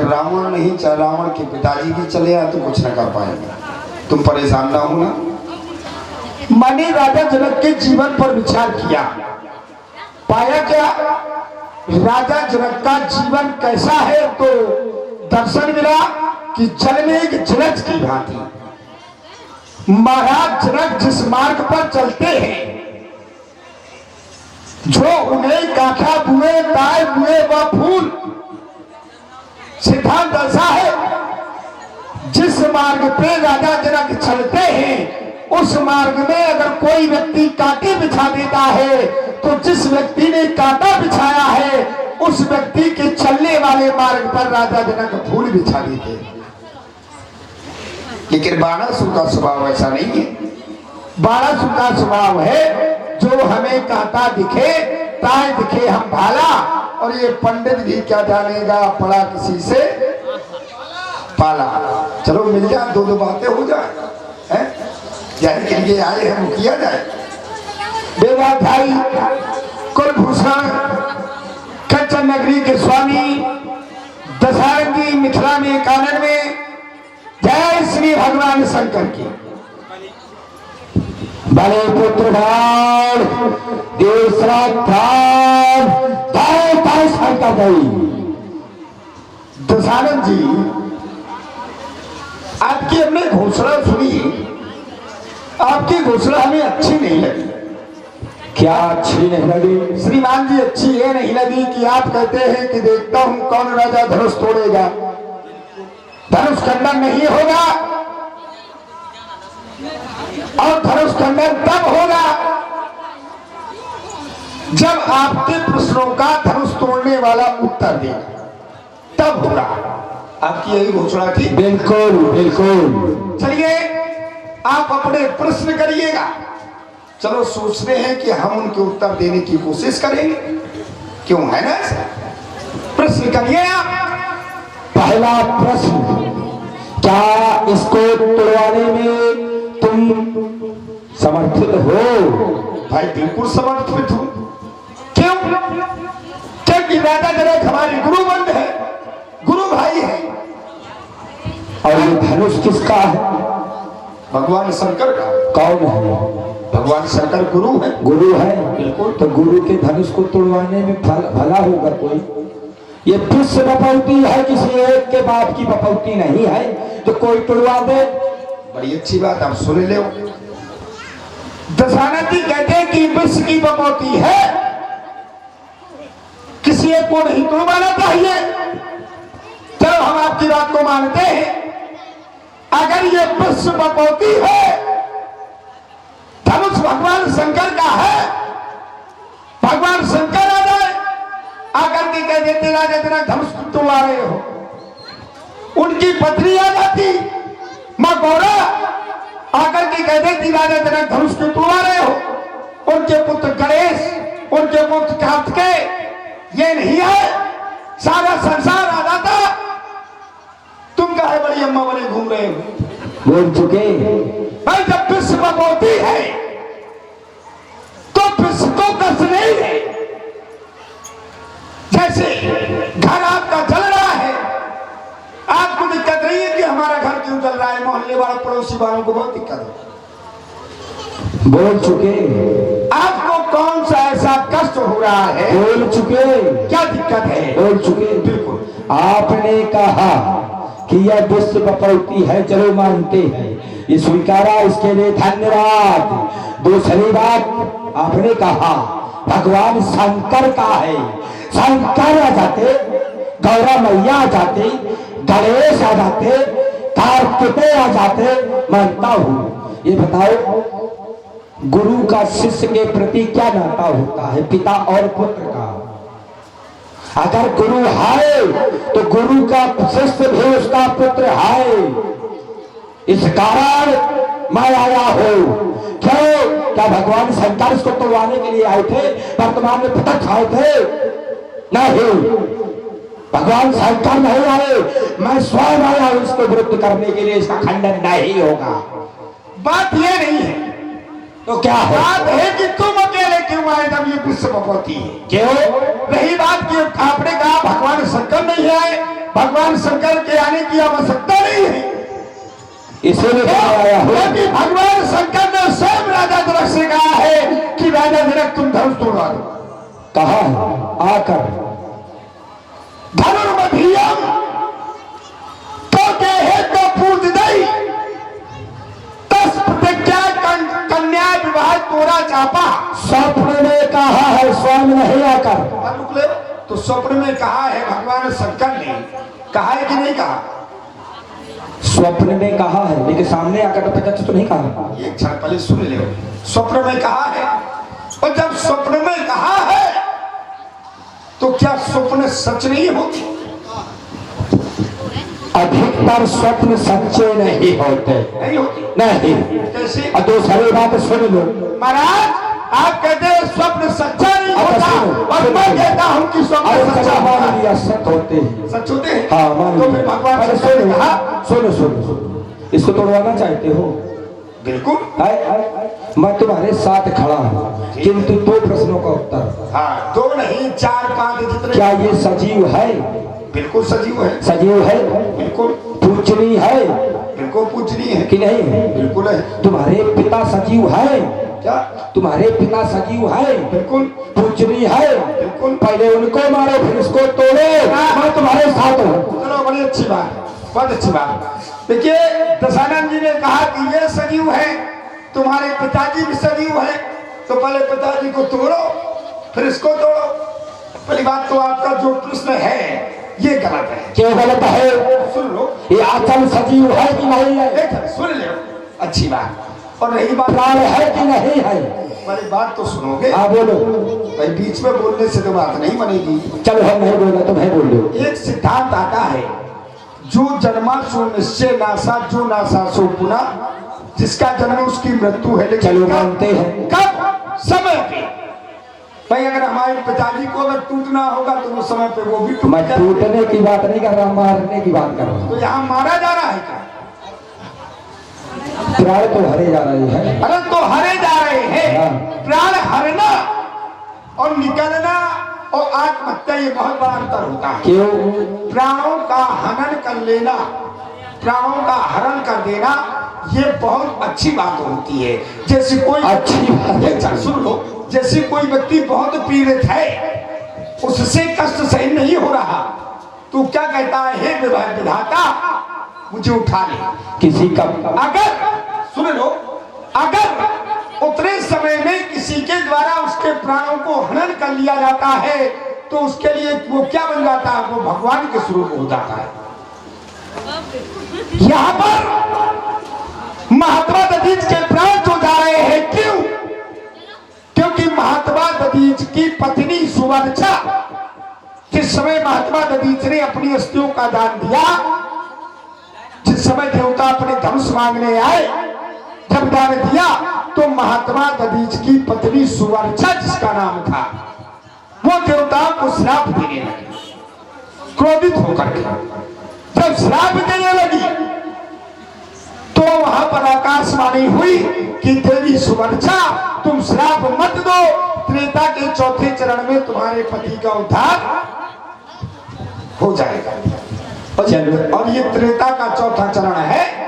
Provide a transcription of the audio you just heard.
रावण नहीं, चाहे रावण के पिताजी भी चले आए तो कुछ न कर पाएंगे। तुम परेशान ना होना। मैंने राजा जनक के जीवन पर विचार किया, पाया क्या राजा जनक का जीवन कैसा है, तो दर्शन मिला कि जल में एक जलज की भांति महाराज जनक जिस मार्ग पर चलते हैं, जो उन्हें काठा बुए ताए बुए व फूल सिद्धांत ऐसा है, जिस मार्ग पे राजा जनक चलते हैं उस मार्ग में अगर कोई व्यक्ति कांटे बिछा देता है तो जिस व्यक्ति ने कांटा बिछाया है उस व्यक्ति के चलने वाले मार्ग पर राजा जनक फूल बिछा देते हैं। लेकिन बाणासुर का स्वभाव ऐसा नहीं है। बाणासुर का स्वभाव है जो हमें कांटा दिखे ताए दिखे हम भाला, और ये पंडित भी क्या जानेगा पड़ा किसी से पाला। चलो मिल जाए, दो दो बातें हो जाए, हैं जाने के लिए आए हैं वो किया जाए। बेवा भाई कुलभूषण कंचन नगरी के स्वामी दशारंगी मिथिला में कानन में, जय श्री भगवान शंकर की। बड़े पुत्र भाव दशानंद जी, आपकी हमने घोषणा सुनी, आपकी घोषणा हमें अच्छी नहीं लगी। क्या अच्छी नहीं लगी? श्रीमान जी अच्छी ये नहीं लगी कि आप कहते हैं कि देखता हूं कौन राजा धनुष तोड़ेगा। धनुष खंडन नहीं होगा, और धनुष खंडन तब होगा जब आपके प्रश्नों का धनुष तोड़ने वाला उत्तर देगा, तब होगा। आपकी यही घोषणा थी? बिल्कुल बिल्कुल। चलिए आप अपने प्रश्न करिएगा। चलो सोचते हैं कि हम उनके उत्तर देने की कोशिश करेंगे, क्यों है ना? प्रश्न करिए आप। पहला प्रश्न, क्या इसको तोड़वाने में तुम समर्थित हो? भाई बिल्कुल समर्पित हूं। क्यों? क्योंकि राजा जनक हमारे गुरु बंद है, गुरु भाई है। और ये धनुष किसका है? भगवान शंकर का। कौन है? भगवान शंकर गुरु है। गुरु है, बिल्कुल। तो गुरु के धनुष को तोड़वाने में भला होगा कोई? ये विश्व बपौती है, किसी एक के बाप की बपौती नहीं है तो कोई तोड़वा दे। बड़ी अच्छी बात, आप सुन ले। दशानंद जी कहते हैं कि विश्व की बपौती है, किसी एक को नहीं तोड़वाना चाहिए। चलो हम आपकी बात को मानते हैं। अगर ये विश्व बपौती है, धनुष भगवान शंकर का है, भगवान शंकर आ जाए आकर के कह देते राजा जनक धनुष तोड़वा रहे हो, उनकी पत्नी आ जाती मां गौरा आकर के कह देती राजा जनक धनुष क्यों तोड़वा रहे हो, उनके पुत्र गणेश, उनके पुत्र कार्तिकेय, ये नहीं है, सारा संसार आ जाता। तुम कहे बड़ी अम्मा बड़े घूम रहे हो? बोल चुके भाई, जब विश्व बपौती है तो विश्व को कष्ट नहीं है। जैसे घर आपका जल रहा है, आपको दिक्कत नहीं है कि हमारा घर क्यों जल रहा है, मोहल्ले वालों पड़ोसी वालों को बहुत दिक्कत है। बोल चुके। आपको कौन सा ऐसा कष्ट हो रहा है? बोल चुके। क्या दिक्कत है? बोल चुके। बिल्कुल। आपने कहा कि यह विश्व बपौती है, चलो मानते हैं, ये स्वीकारा, इसके लिए धन्यवाद। दूसरी बात आपने कहा भगवान शंकर का है, शंकर आ जाते, गौरा मैया आ जाते, गणेश आ जाते, कार्तिकेय आ जाते, मानता हूं। ये बताओ गुरु का शिष्य के प्रति क्या नाता होता है, पिता और पुत्र का? अगर गुरु है तो गुरु का शिष्य भी उसका पुत्र है। इस कारण मैं आया हूं। क्यों? क्या भगवान शंकर इसको तोड़वाने के लिए आए थे, वर्तमान में प्रत्यक्ष आए थे? नहीं, भगवान शंकर नहीं आए, मैं स्वयं आया हूं इसको विरुद्ध करने के लिए। इसका खंडन नहीं होगा। बात ये नहीं है, तो क्या है? बात है कि तुम अकेले क्यों आए जब ये विश्व भगवती है? क्यों? रही बात की आपने कहा भगवान शंकर नहीं आए, भगवान शंकर के आने की आवश्यकता नहीं है, इसीलिए तो मैं आया हूँ। क्योंकि भगवान शंकर ने स्वयं राजा जनक से कहा है कि राजा जनक तुम धनुष तोड़वा दो। कहा है आकर धनुर्मधियम तो के हेतु पूज दई तस प्रतिज्ञा कन्या विवाह तोरा चापा। स्वप्न में कहा है, स्वयं नहीं आकर। रुक ले, तो स्वप्न में कहा है भगवान शंकर ने, कहा है कि नहीं कहा? स्वप्न में कहा है, लेकिन सामने आकर तो नहीं कहा। एक क्षण पहले सुन ले, स्वप्न में कहा है, और जब स्वप्न में कहा है तो क्या स्वप्न सच नहीं होती? अधिकतर स्वप्न सच्चे नहीं होते। नहीं होती? नहीं। कैसे? और दूसरी बात सुन लो महाराज, आप कहते हैं स्वप्न सच्चा नहीं होता, और मैं कहता हूं कि स्वप्न सच्चा मान लिया, सच होते हैं। सच होते हैं? हाँ मान तो फिर भगवान लिया। शंकर ने कहा, सुनो सुनो सुनो, इसको तोड़वाना चाहते हो? बिल्कुल। मैं तुम्हारे साथ खड़ा हूँ, किंतु दो प्रश्नों का उत्तर। हाँ, दो नहीं 4-5 जितने। क्या ये सजीव है? बिल्कुल सजीव है। सजीव है? बिल्कुल पूजनीय है बिल्कुल पूजनीय है कि नहीं? बिल्कुल है। तुम्हारे पिता सजीव है? क्या? तुम्हारे पिता सजीव है? बिल्कुल पूजनीय है? बिल्कुल। पहले उनको मारो फिर इसको तोड़ो, मैं तुम्हारे साथ हूँ। चलो, बड़ी अच्छी बात, बहुत अच्छी बात। देखिए, दशानंद जी ने कहा कि ये सजीव है, तुम्हारे पिताजी भी सजीव है, तो पहले पिताजी को तोड़ो फिर इसको तोड़ो। पहली बात तो आपका जो प्रश्न है ये गलत है। क्यों गलत है? सुन लो, ये अचल सजीव है कि नहीं है? एक सुन लो, अच्छी बात। और रही बात प्राण है कि नहीं है? मेरी बात तो सुनोगे? हाँ बोलो। भाई बीच में बोलने से तो बात नहीं बनेगी। चलो हम नहीं बोला तो नहीं बोल लो। एक सिद्धांत आता है, जो जन्मा सो निश्चय नासा, जो नासा सो पुनः, जिसका जन्म उसकी मृत्यु है। लेकिन चलो मानते हैं। कब? समय पे। भाई अगर हमारे पिताजी को अगर टूटना होगा तो वो समय पे वो भी टूट मैं जाएगा। टूटने की बात नहीं कर रहा, मारने की बात कर रहा हूँ। तो यहाँ मारा जा रहा है क्या? प्राण तो हरे जा रहे हैं। अरे तो हरे जा रहे हैं। हाँ। प्राण हरना और निकलना और आत्महत्या ये बहुत बड़ा अंतर होता है। क्यों? प्राणों का हनन कर लेना, प्राणों का हरण कर देना, ये बहुत अच्छी बात होती है। जैसे कोई अच्छी बात है। सुन लो, जैसे कोई व्यक्ति बहुत पीड़ित है, उससे कष्ट सहन नहीं हो रहा, तो क्या कहता है, हे विधाता मुझे उठा ले। किसी का अगर सुन लो, अगर उतने समय में किसी के द्वारा उसके प्राणों को हनन कर लिया जाता है तो उसके लिए वो क्या बन जाता है? वो भगवान के स्वरूप हो जाता है। यहाँ पर महात्मा दधीच के प्राण जो जा रहे हैं, क्यों? क्योंकि महात्मा दधीच की पत्नी सुवर्चा, जिस समय महात्मा दधीच ने अपनी अस्थियों का दान दिया, जिस समय देवता अपने धनुष मांगने आए, जब दान दिया तो महात्मा दधीच की पत्नी सुवर्चा, जिसका नाम था, वो देवताओं को श्राप देने लगी, क्रोधित होकर के। जब श्राप देने लगी तो वहां पर आकाशवाणी हुई कि देवी सुवर्चा, तुम श्राप मत दो, त्रेता के चौथे चरण में तुम्हारे पति का उद्धार हो जाएगा। और ये त्रेता का चौथा चरण है